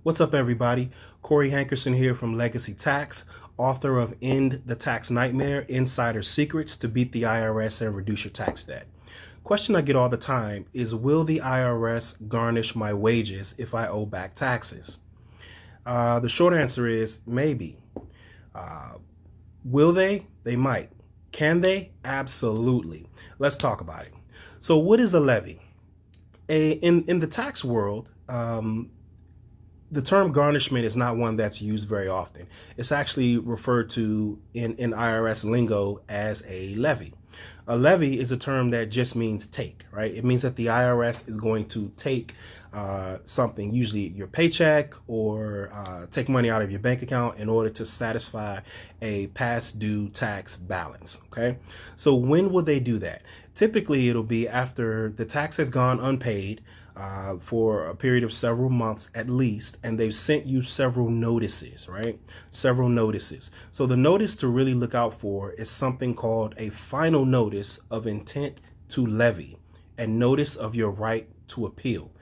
What's up, everybody? Corey Hankerson here from Legacy Tax, author of End the Tax Nightmare, Insider Secrets to Beat the IRS and Reduce Your Tax Debt. Question I get all the time is, will the IRS garnish my wages if I owe back taxes? The short answer is maybe. Will they? They might. Can they? Absolutely. Let's talk about it. So what is a levy? In the tax world, the term garnishment is not one that's used very often. It's actually referred to in IRS lingo as a levy. A levy is a term that just means take, right? It means that the IRS is going to take something, usually your paycheck, or take money out of your bank account in order to satisfy a past due tax balance, okay? So when will they do that? Typically, it'll be after the tax has gone unpaid for a period of several months at least, and they've sent you several notices, right? Several notices. So the notice to really look out for is something called a final notice of intent to levy and notice of your right to appeal.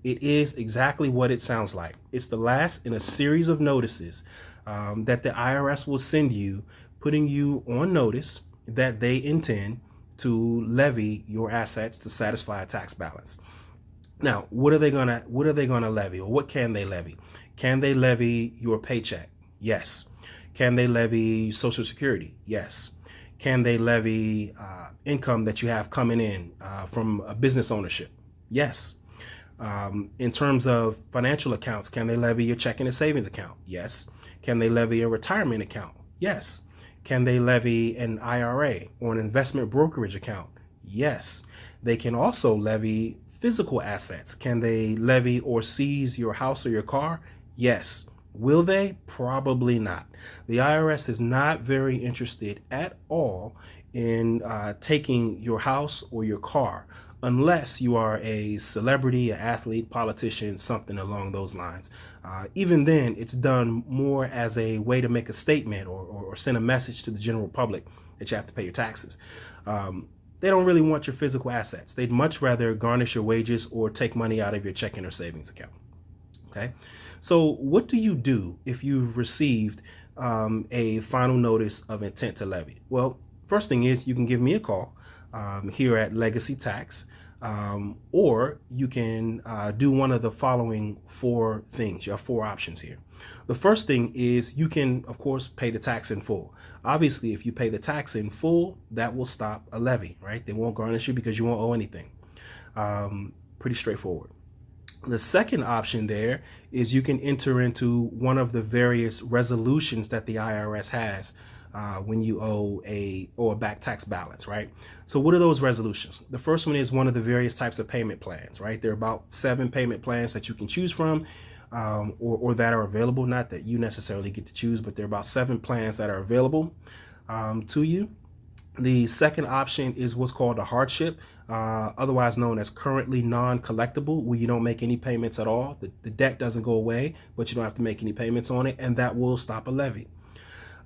It is exactly what it sounds like. It's the last in a series of notices that the IRS will send you, putting you on notice that they intend to levy your assets to satisfy a tax balance. Now, what are they gonna levy, or what can they levy? Can they levy your paycheck? Yes. Can they levy Social Security? Yes. Can they levy income that you have coming in from a business ownership? Yes. In terms of financial accounts, can they levy your checking and savings account? Yes. Can they levy a retirement account? Yes. Can they levy an IRA or an investment brokerage account? Yes. They can also levy physical assets. Can they levy or seize your house or your car? Yes. Will they? Probably not. The IRS is not very interested at all in taking your house or your car, unless you are a celebrity, an athlete, politician, something along those lines. Even then, it's done more as a way to make a statement or send a message to the general public that you have to pay your taxes. They don't really want your physical assets. They'd much rather garnish your wages or take money out of your checking or savings account. Okay, so what do you do if you've received a final notice of intent to levy? Well, first thing is, you can give me a call here at Legacy Tax, or you can do one of the following four things. You have four options here. The first thing is, you can, of course, pay the tax in full. Obviously, if you pay the tax in full, that will stop a levy, right? They won't garnish you because you won't owe anything. Pretty straightforward. The second option there is you can enter into one of the various resolutions that the IRS has when you owe a back tax balance, right? So what are those resolutions? The first one is one of the various types of payment plans, right? There are about 7 payment plans that you can choose from, or that are available. Not that you necessarily get to choose, but there are about 7 plans that are available to you. The second option is what's called a hardship, otherwise known as currently non-collectible, where you don't make any payments at all. The debt doesn't go away, but you don't have to make any payments on it, and that will stop a levy.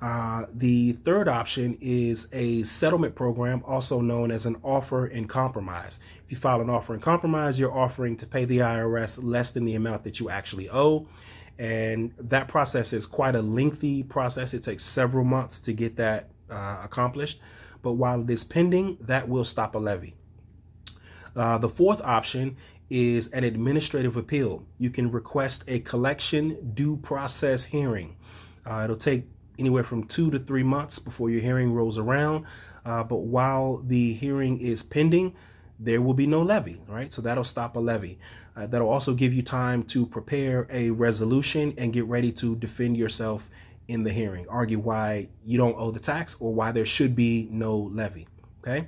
The third option is a settlement program, also known as an offer in compromise. If you file an offer in compromise, you're offering to pay the IRS less than the amount that you actually owe. And that process is quite a lengthy process. It takes several months to get that accomplished. But while it is pending, that will stop a levy. The fourth option is an administrative appeal. You can request a collection due process hearing. It'll take anywhere from 2 to 3 months before your hearing rolls around. But while the hearing is pending, there will be no levy, right? So that'll stop a levy. That'll also give you time to prepare a resolution and get ready to defend yourself in the hearing. Argue why you don't owe the tax or why there should be no levy. Okay.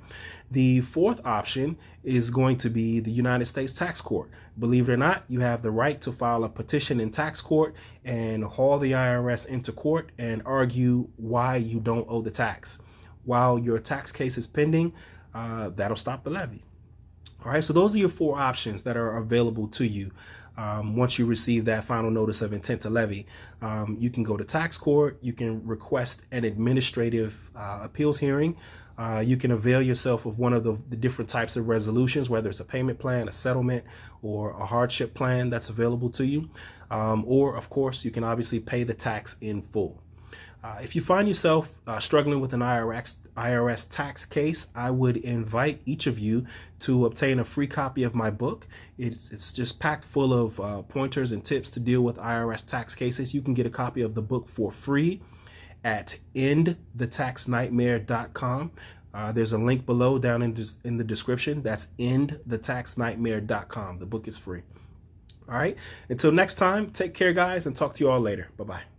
The fourth option is going to be the United States Tax Court. Believe it or not, you have the right to file a petition in tax court and haul the IRS into court and argue why you don't owe the tax. While your tax case is pending, that'll stop the levy. All right. So those are your 4 options that are available to you. Once you receive that final notice of intent to levy, you can go to tax court. You can request an administrative appeals hearing, You can avail yourself of one of the different types of resolutions, whether it's a payment plan, a settlement, or a hardship plan that's available to you. Or, of course, you can obviously pay the tax in full. If you find yourself struggling with an IRS tax case, I would invite each of you to obtain a free copy of my book. It's just packed full of pointers and tips to deal with IRS tax cases. You can get a copy of the book for free at endthetaxnightmare.com. There's a link below down in the description. That's endthetaxnightmare.com. The book is free. All right. Until next time, take care, guys, and talk to you all later. Bye-bye.